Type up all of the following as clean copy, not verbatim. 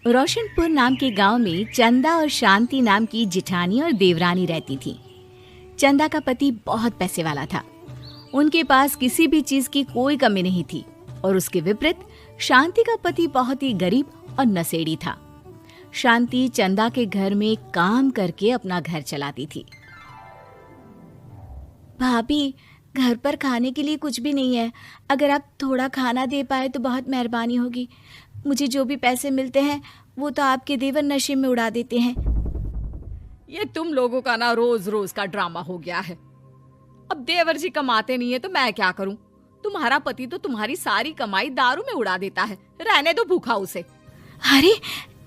रोशनपुर नाम के गांव में चंदा और शांति नाम की जिठानी और देवरानी रहती थी। चंदा का पति बहुत पैसे वाला था। उनके पास किसी भी चीज की कोई कमी नहीं थी और उसके विपरीत शांति का पति बहुत ही गरीब और नशेड़ी था। शांति चंदा के घर में काम करके अपना घर चलाती थी। भाभी, घर पर खाने के लिए कुछ भी नहीं है। अगर आप थोड़ा खाना दे पाए तो बहुत मेहरबानी होगी। मुझे जो भी पैसे मिलते हैं वो तो आपके देवर नशे में उड़ा देते हैं। ये तुम लोगों का ना रोज रोज का ड्रामा हो गया है। अब देवर जी कमाते नहीं है तो मैं क्या करूं? तुम्हारा पति तो तुम्हारी सारी कमाई दारू में उड़ा देता है। रहने दो भूखा उसे। अरे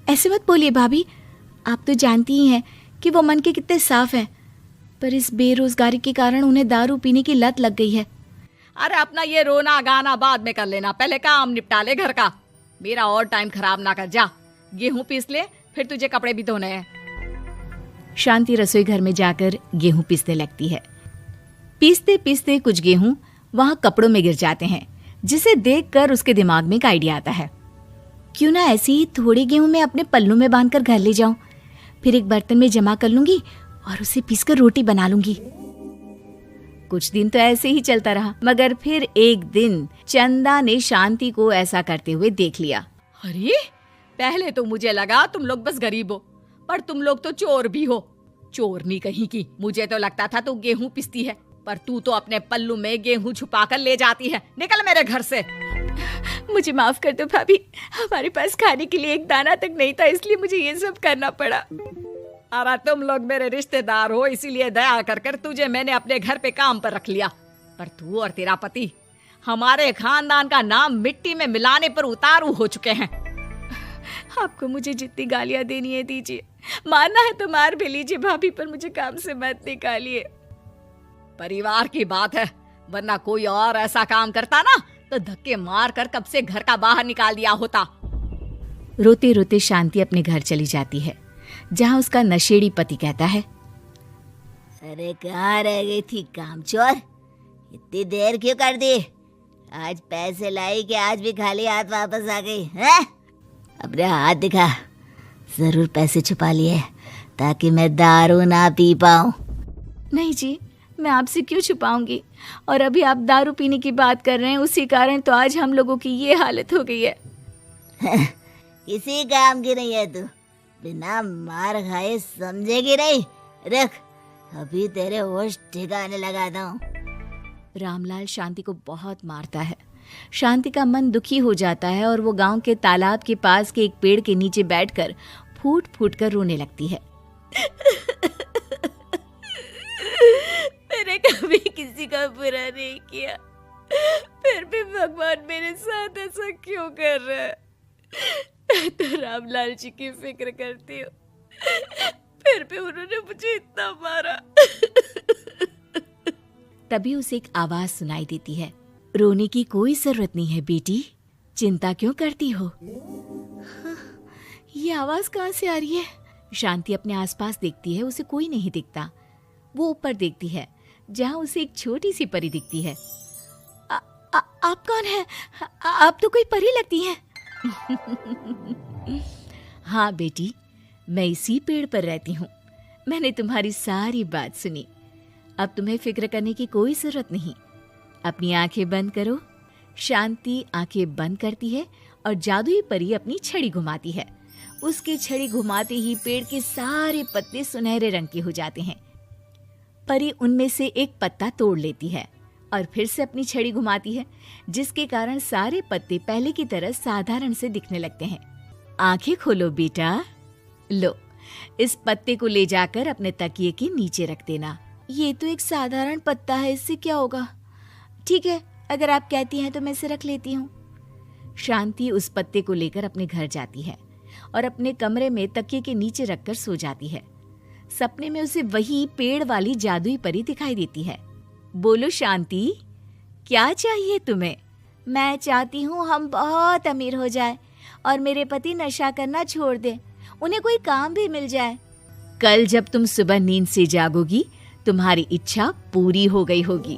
ऐसे मत बोलिए भाभी, आप तो जानती ही हैं कि वो मन के कितने साफ हैं, पर इस बेरोजगारी के कारण उन्हें दारू पीने की लत लग गई है। अरे अपना ये रोना गाना बाद में कर लेना, पहले काम निपटा ले घर का। मेरा और टाइम खराब ना कर। जा गेहूं पीस ले, फिर तुझे कपड़े भी धोने हैं। शांति रसोई घर में जाकर गेहूं पीसने लगती है। पीसते पीसते कुछ गेहूं वहां कपड़ों में गिर जाते हैं, जिसे देखकर उसके दिमाग में एक आइडिया आता है। क्यों ना ऐसे ही थोड़े गेहूं मैं अपने पल्लू में बांधकर घर ले जाऊं, फिर एक बर्तन में जमा कर लूंगी और उसे पीसकर रोटी बना लूंगी। कुछ दिन तो ऐसे ही चलता रहा, मगर फिर एक दिन चंदा ने शांति को ऐसा करते हुए देख लिया। अरे पहले तो मुझे लगा तुम लोग बस गरीब हो, पर तुम लोग तो चोर भी हो। चोरनी कहीं की। मुझे तो लगता था तू गेहूं पिसती है, पर तू तो अपने पल्लू में गेहूं छुपा कर ले जाती है। निकल मेरे घर से। मुझे माफ कर दो भाभी, हमारे पास खाने के लिए एक दाना तक नहीं था, इसलिए मुझे ये सब करना पड़ा। अरे तुम लोग मेरे रिश्तेदार हो, इसीलिए दया कर कर तुझे मैंने अपने घर पे काम पर रख लिया, पर तू और तेरा पति हमारे खानदान का नाम मिट्टी में मिलाने पर उतारू हो चुके हैं। आपको मुझे जितनी गालियां देनी है दीजिए, मारना है तो मार भी लीजिए भाभी, पर मुझे काम से मत निकालिए। परिवार की बात है, वरना कोई और ऐसा काम करता ना तो धक्के मार कर कब से घर का बाहर निकाल दिया होता। रोते रोते शांति अपने घर चली जाती है, जहाँ उसका नशेड़ी पति कहता है, अरे कहाँ रह गई थी कामचोर? इतनी देर क्यों कर दी? आज पैसे लाई कि आज भी खाली हाथ वापस आ गई है? अपने हाथ दिखा। जरूर पैसे छुपा लिए ताकि मैं दारू ना पी पाऊं। नहीं जी, मैं आपसे क्यों छुपाऊंगी, और अभी आप दारू पीने की बात कर रहे हैं, उसी कारण तो आज हम लोगों की ये हालत हो गई है। किसी काम की नहीं है तू, बिना मार खाए समझेगी नहीं। रख, अभी तेरे होश ठिकाने लगाता हूँ। रामलाल शांति को बहुत मारता है। शांति का मन दुखी हो जाता है और वो गांव के तालाब के पास के एक पेड़ के नीचे बैठकर फूट फूट कर रोने लगती है। मैंने कभी किसी का बुरा नहीं किया, फिर भी भगवान मेरे साथ ऐसा क्यों कर रहा है? मैं तो रामलाल जी की फिक्र करती हूँ, फिर भी उन्होंने मुझे इतना मारा। तभी उसे एक आवाज सुनाई देती है, रोने की कोई जरूरत नहीं है बेटी, चिंता क्यों करती हो? ये आवाज कहाँ से आ रही है? शांति अपने आसपास देखती है, उसे कोई नहीं दिखता। वो ऊपर देखती है, जहाँ उसे एक छोटी सी परी दिखती है। आप कौन है? आप तो कोई परी लगती हैं। हाँ बेटी, मैं इसी पेड़ पर रहती हूँ। मैंने तुम्हारी सारी बात सुनी, अब तुम्हें फिक्र करने की कोई जरूरत नहीं। अपनी आंखें बंद करो। शांति आंखें बंद करती है और जादुई परी अपनी छड़ी घुमाती है। उसकी छड़ी घुमाते ही पेड़ के सारे पत्ते सुनहरे रंग के हो जाते हैं। परी उनमें से एक पत्ता तोड़ लेती है और फिर से अपनी छड़ी घुमाती है, जिसके कारण सारे पत्ते पहले की तरह साधारण से दिखने लगते हैं। आंखें खोलो बेटा। लो, इस पत्ते को ले जाकर अपने तकिए के नीचे रख देना। ये तो एक साधारण पत्ता है, इससे क्या होगा? ठीक है, अगर आप कहती हैं तो मैं इसे रख लेती हूँ। शांति उस पत्ते को लेकर अपने घर जाती है और अपने कमरे में तकिए के नीचे रखकर सो जाती है। सपने में उसे वही पेड़ वाली जादुई परी दिखाई देती है। बोलो शांति, क्या चाहिए तुम्हें? मैं चाहती हूँ हम बहुत अमीर हो जाए और मेरे पति नशा करना छोड़ दे, उन्हें कोई काम भी मिल जाए। कल जब तुम सुबह नींद से जागोगी, तुम्हारी इच्छा पूरी हो गई होगी।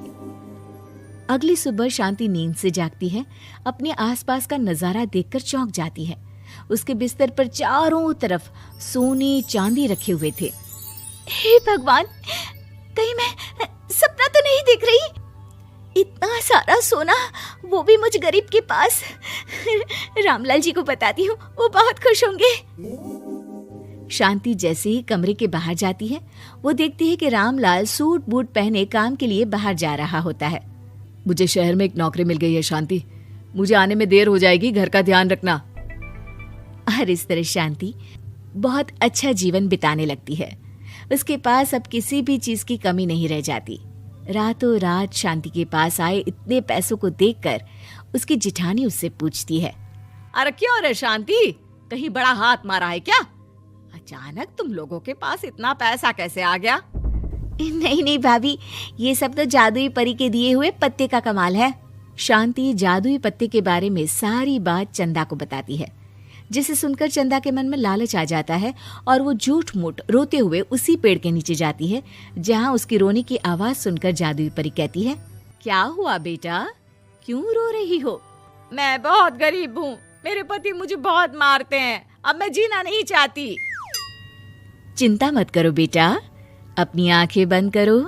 अगली सुबह शांति नींद से जागती है, अपने आसपास का नजारा देखकर चौंक जाती है। उसके बिस्तर पर चारों तरफ सोने चांदी रखे हुए थे। हे भगवान, कहीं मैं सपना तो नहीं देख रही? इतना सारा सोना, वो भी मुझ गरीब के पास। रामलाल जी को बताती हूँ, वो बहुत खुश होंगे। शांति जैसे ही कमरे के बाहर जाती है, वो देखती है कि रामलाल सूट बूट पहने काम के लिए बाहर जा रहा होता है। मुझे शहर में एक नौकरी मिल गई है शांति, मुझे आने में देर हो जाएगी, घर का ध्यान रखना। और इस तरह शांति बहुत अच्छा जीवन बिताने लगती है। उसके पास अब किसी भी चीज की कमी नहीं रह जाती। रातों रात शांति के पास आए इतने पैसों को देखकर उसकी जिठानी उससे पूछती है, अरे क्यों रे शांति, कहीं बड़ा हाथ मारा है क्या? अचानक तुम लोगों के पास इतना पैसा कैसे आ गया? नहीं नहीं भाभी, ये सब तो जादुई परी के दिए हुए पत्ते का कमाल है। शांति जादुई पत्ते के बारे में सारी बात चंदा को बताती है, जिसे सुनकर चंदा के मन में लालच आ जाता है और वो झूठ मूठ रोते हुए उसी पेड़ के नीचे जाती है जहाँ उसकी रोने की आवाज सुनकर जादुई परी कहती है, क्या हुआ बेटा, क्यों रो रही हो? मैं बहुत गरीब हूँ, मेरे पति मुझे बहुत मारते हैं, अब मैं जीना नहीं चाहती। चिंता मत करो बेटा, अपनी आंखें बंद करो।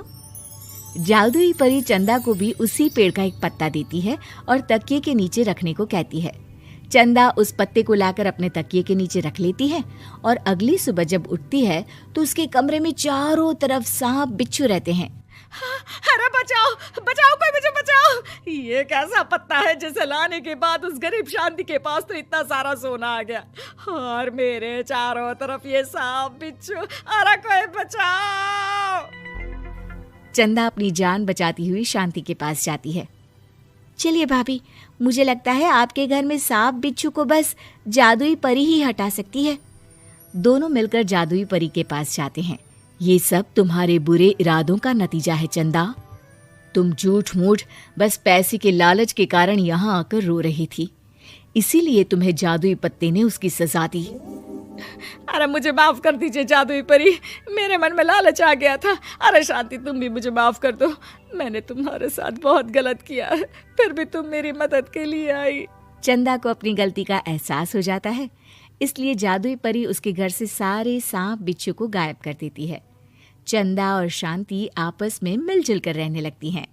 जादुई परी चंदा को भी उसी पेड़ का एक पत्ता देती है और तकिए के नीचे रखने को कहती है। चंदा उस पत्ते को लाकर अपने तकिए के नीचे रख लेती है और अगली सुबह जब उठती है तो उसके कमरे में चारों तरफ सांप बिच्छू रहते हैं। अरे बचाओ बचाओ, कोई मुझे बचाओ, ये कैसा पत्ता है जिसे लाने के बाद उस गरीब शांति के पास तो इतना सारा सोना आ गया, और मेरे चारों तरफ ये सांप बिच्छू, अरे कोई बचाओ। चंदा अपनी जान बचाती हुई शांति के पास जाती है। चलिए भाभी, मुझे लगता है आपके घर में सांप बिच्छू को बस जादुई परी ही हटा सकती है। दोनों मिलकर जादुई परी के पास जाते हैं। ये सब तुम्हारे बुरे इरादों का नतीजा है चंदा। तुम झूठ मूठ बस पैसे के लालच के कारण यहाँ आकर रो रही थी, इसीलिए तुम्हें जादुई पत्ते ने उसकी सजा दी। अरे मुझे माफ कर दीजिए जादुई परी, मेरे मन में लालच आ गया था। अरे शांति, तुम भी मुझे माफ कर दो, मैंने तुम्हारे साथ बहुत गलत किया है, फिर भी तुम मेरी मदद के लिए आई। चंदा को अपनी गलती का एहसास हो जाता है, इसलिए जादुई परी उसके घर से सारे सांप बिच्छू को गायब कर देती है। चंदा और शांति आपस में मिलजुल कर रहने लगती हैं।